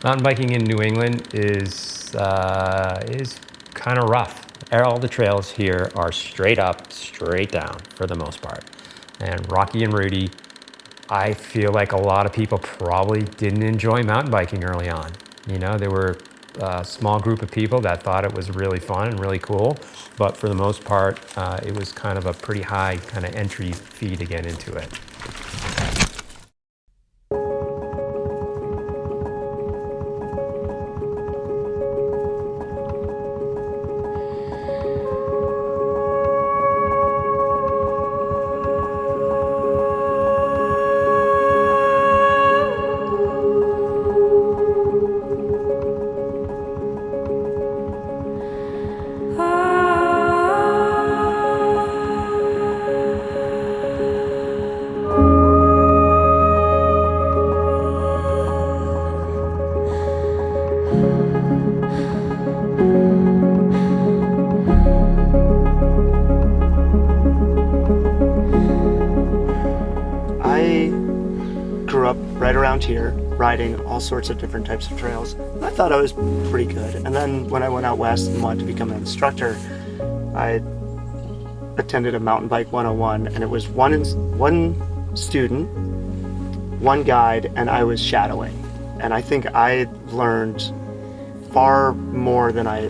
Mountain biking in New England is kind of rough. All the trails here are straight up, straight down for the most part, and rocky and rooty. I feel like a lot of people probably didn't enjoy mountain biking early on. You know, there were a small group of people that thought it was really fun and really cool, but for the most part, it was kind of a pretty high kind of entry fee to get into it. Right around here, riding all sorts of different types of trails. I thought I was pretty good. And then when I went out west and wanted to become an instructor, I attended a mountain bike 101, and it was one student, one guide, and I was shadowing. And I think I learned far more than I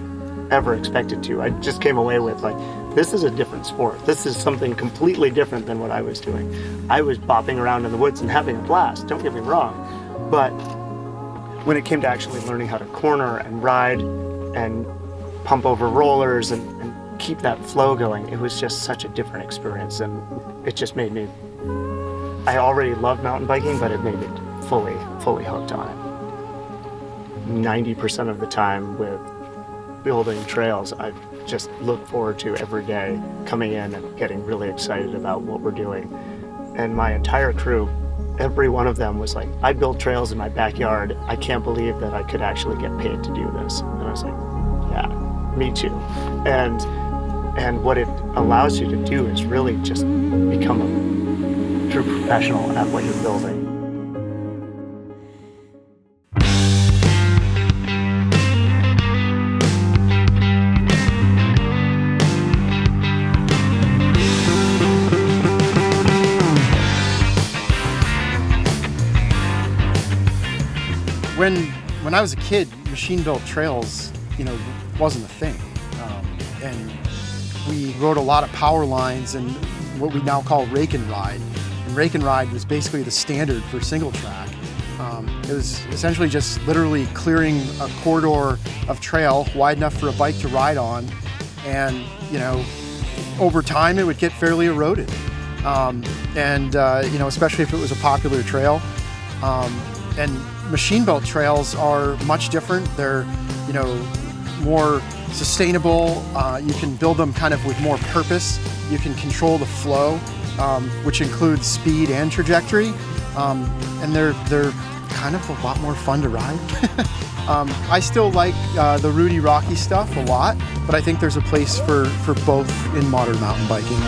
ever expected to. I just came away with like, this is a different sport. This is something completely different than what I was doing. I was bopping around in the woods and having a blast, don't get me wrong. But when it came to actually learning how to corner and ride and pump over rollers and keep that flow going, it was just such a different experience. And it just made me, I already loved mountain biking, but it made me fully hooked on it. 90% of the time with building trails, I just look forward to every day coming in and getting really excited about what we're doing. And my entire crew, every one of them was like, I build trails in my backyard. I can't believe that I could actually get paid to do this. And I was like, yeah, me too. And what it allows you to do is really just become a true professional at what you're building. When I was a kid, machine-built trails, wasn't a thing. And we rode a lot of power lines and what we now call rake and ride. And rake and ride was basically the standard for single track. It was essentially just literally clearing a corridor of trail wide enough for a bike to ride on. And, over time it would get fairly eroded. Especially if it was a popular trail. And machine-built trails are much different. They're, more sustainable. You can build them kind of with more purpose. You can control the flow, which includes speed and trajectory. And they're kind of a lot more fun to ride. I still like the rooty, rocky stuff a lot, but I think there's a place for both in modern mountain biking.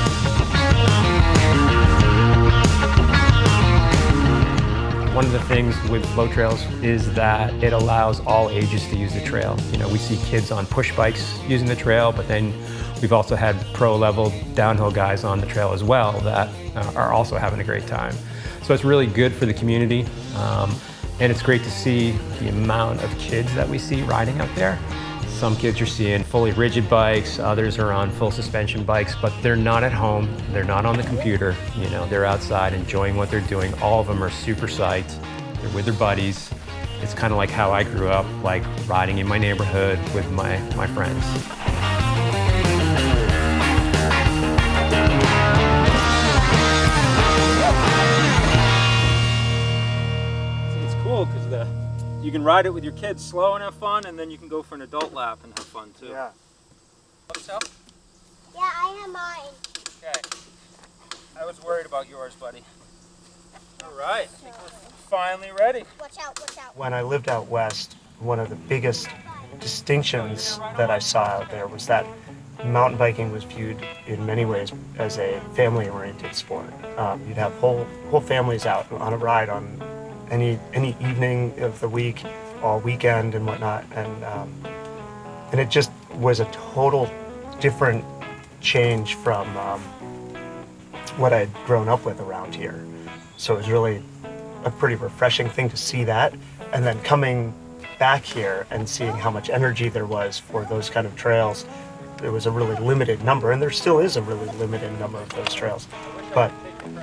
One of the things with Flow Trails is that it allows all ages to use the trail. We see kids on push bikes using the trail, but then we've also had pro-level downhill guys on the trail as well that are also having a great time. So it's really good for the community, and it's great to see the amount of kids that we see riding out there. Some kids you're seeing fully rigid bikes, others are on full suspension bikes, but they're not at home, they're not on the computer, they're outside enjoying what they're doing. All of them are super psyched, they're with their buddies. It's kind of like how I grew up, like riding in my neighborhood with my friends. It's cool because you can ride it with your kids slow and have fun, and then you can go for an adult lap and have fun too. Yeah. Yourself? Yeah, I have mine. Okay. I was worried about yours, buddy. All right. I think we're finally ready. Watch out, watch out. When I lived out west, one of the biggest distinctions that I saw out there was that mountain biking was viewed in many ways as a family-oriented sport. You'd have whole families out on a ride on any evening of the week, all weekend and whatnot, and it just was a total different change from what I'd grown up with around here. So it was really a pretty refreshing thing to see that, and then coming back here and seeing how much energy there was for those kind of trails. There was a really limited number, and there still is a really limited number of those trails. But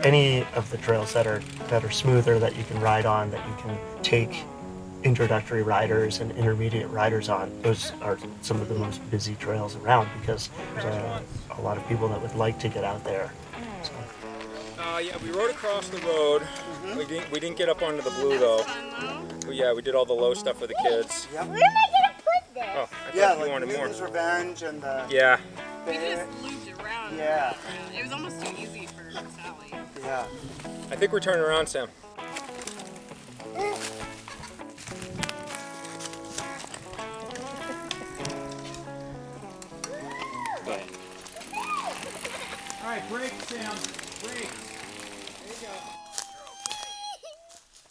any of the trails that are smoother, that you can ride on, that you can take introductory riders and intermediate riders on, those are some of the most busy trails around, because there's a lot of people that would like to get out there. So. Yeah, we rode across the road. We didn't get up onto the blue though. But yeah, we did all the low stuff for the kids. Yep. Where am I gonna put this? Oh, I Yeah, thought you like wanted more. Newton's Revenge and the... Yeah. We just looped around. Yeah. It was almost too easy for Sally. Yeah. I think we're turning around, Sam. All right, break, Sam. Break. There you go.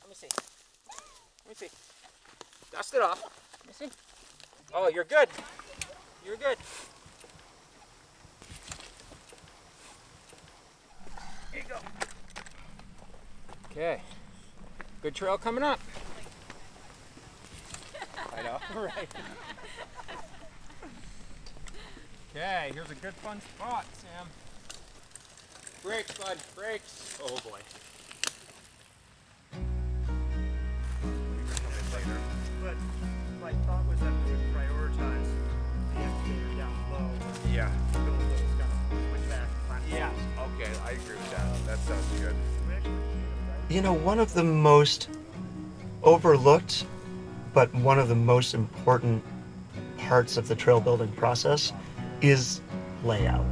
Let me see. Let me see. Dust it off. Let me see. Oh, you're good. You're good. Here you go. Okay. Good trail coming up. I know. Right. Okay, here's a good fun spot, Sam. Brakes, bud, brakes. Oh boy. But my thought was that we would prioritize the excavator down low. Yeah. Build those kind of switchback platforms. Yeah. Okay, I agree with that. That sounds good. You know, one of the most overlooked, but one of the most important parts of the trail building process is layout.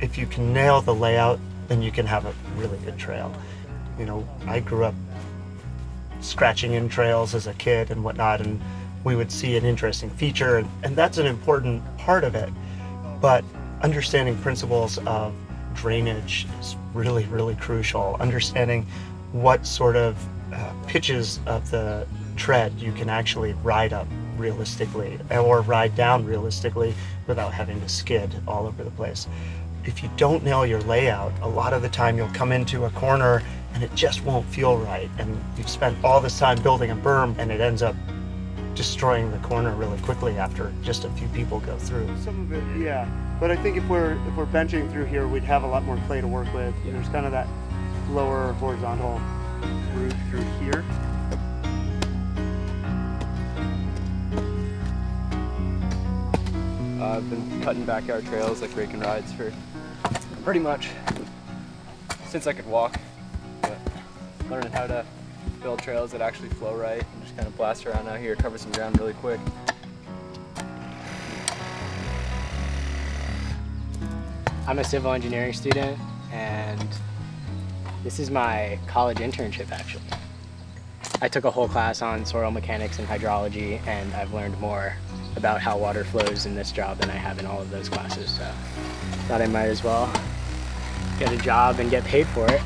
If you can nail the layout, then you can have a really good trail. You know, I grew up scratching in trails as a kid and whatnot, and we would see an interesting feature, and that's an important part of it. But understanding principles of drainage is really, really crucial. Understanding what sort of pitches of the tread you can actually ride up realistically or ride down realistically without having to skid all over the place. If you don't nail your layout, a lot of the time you'll come into a corner and it just won't feel right, and you've spent all this time building a berm and it ends up destroying the corner really quickly after just a few people go through. Some of it, yeah. But I think if we're benching through here, we'd have a lot more clay to work with. There's kind of that lower horizontal route through here. I've been cutting backyard trails like rake and rides for pretty much since I could walk. But learning how to build trails that actually flow right and just kind of blast around out here, cover some ground really quick. I'm a civil engineering student, and this is my college internship actually. I took a whole class on soil mechanics and hydrology, and I've learned more about how water flows in this job than I have in all of those classes, so thought I might as well get a job and get paid for it.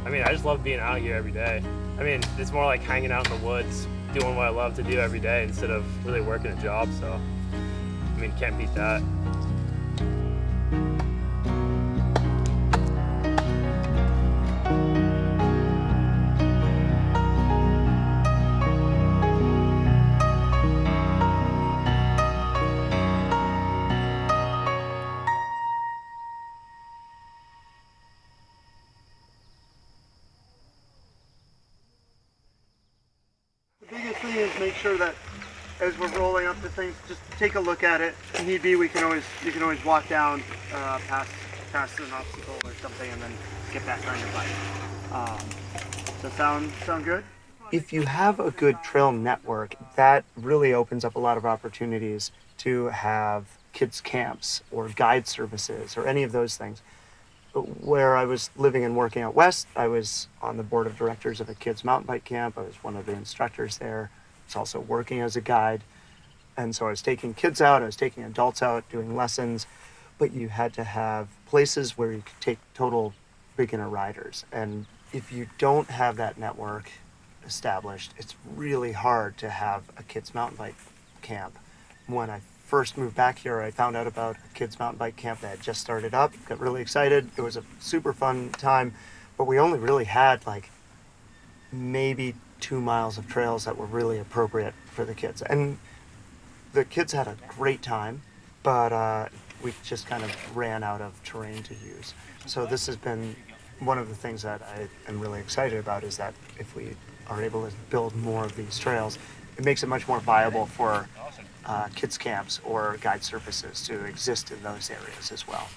I mean, I just love being out here every day. I mean, it's more like hanging out in the woods, doing what I love to do every day instead of really working a job, so I mean, can't beat that. The biggest thing is make sure that as we're rolling up the things, just take a look at it. If need be, you can always walk down past an obstacle or something, and then get back on your bike. Does that sound good? If you have a good trail network, that really opens up a lot of opportunities to have kids camps or guide services or any of those things. Where I was living and working out west, I was on the board of directors of a kids mountain bike camp. I was one of the instructors there. I was also working as a guide. And so I was taking kids out, I was taking adults out, doing lessons, but you had to have places where you could take total beginner riders. And if you don't have that network, established, it's really hard to have a kids mountain bike camp. When I first moved back here, I found out about a kids mountain bike camp that had just started up, got really excited. It was a super fun time, but we only really had like maybe 2 miles of trails that were really appropriate for the kids. And the kids had a great time, but we just kind of ran out of terrain to use. So this has been one of the things that I am really excited about, is that if we are able to build more of these trails, it makes it much more viable for kids camps or guide services to exist in those areas as well.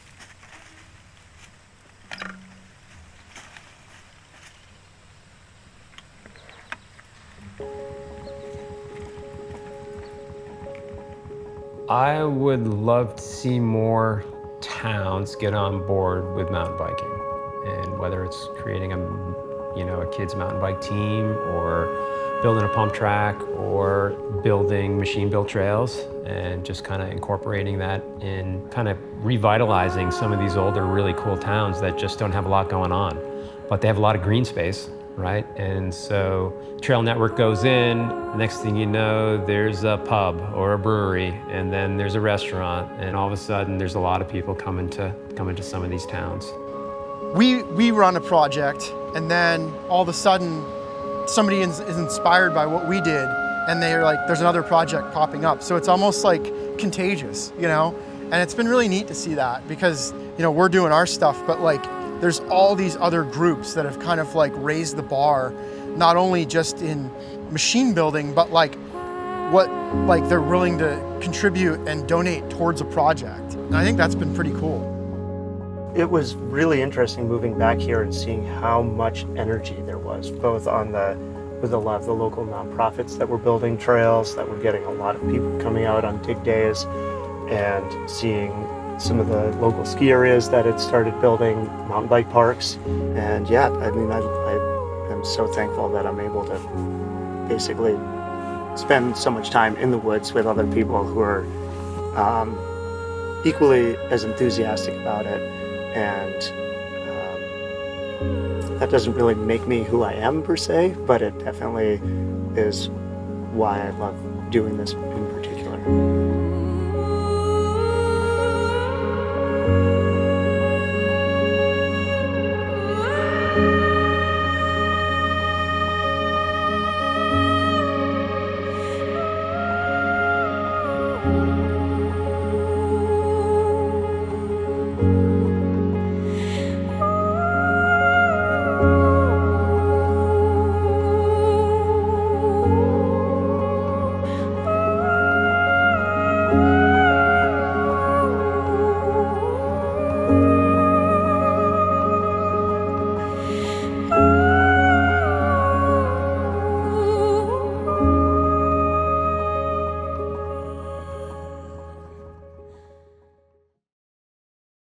I would love to see more towns get on board with mountain biking, and whether it's creating a kids mountain bike team, or building a pump track, or building machine-built trails, and just kind of incorporating that in, kind of revitalizing some of these older, really cool towns that just don't have a lot going on, but they have a lot of green space, right? And so trail network goes in, next thing you know, there's a pub or a brewery, and then there's a restaurant, and all of a sudden there's a lot of people coming to some of these towns. We run a project, and then all of a sudden somebody is inspired by what we did, and they're like, there's another project popping up. So it's almost like contagious, and it's been really neat to see that, because we're doing our stuff, but like there's all these other groups that have kind of like raised the bar, not only just in machine building, but like what they're willing to contribute and donate towards a project. And I think that's been pretty cool. It was really interesting moving back here and seeing how much energy there was, both with a lot of the local nonprofits that were building trails, that were getting a lot of people coming out on dig days, and seeing some of the local ski areas that had started building mountain bike parks. And yeah, I mean, I am so thankful that I'm able to basically spend so much time in the woods with other people who are equally as enthusiastic about it. And that doesn't really make me who I am per se, but it definitely is why I love doing this in particular.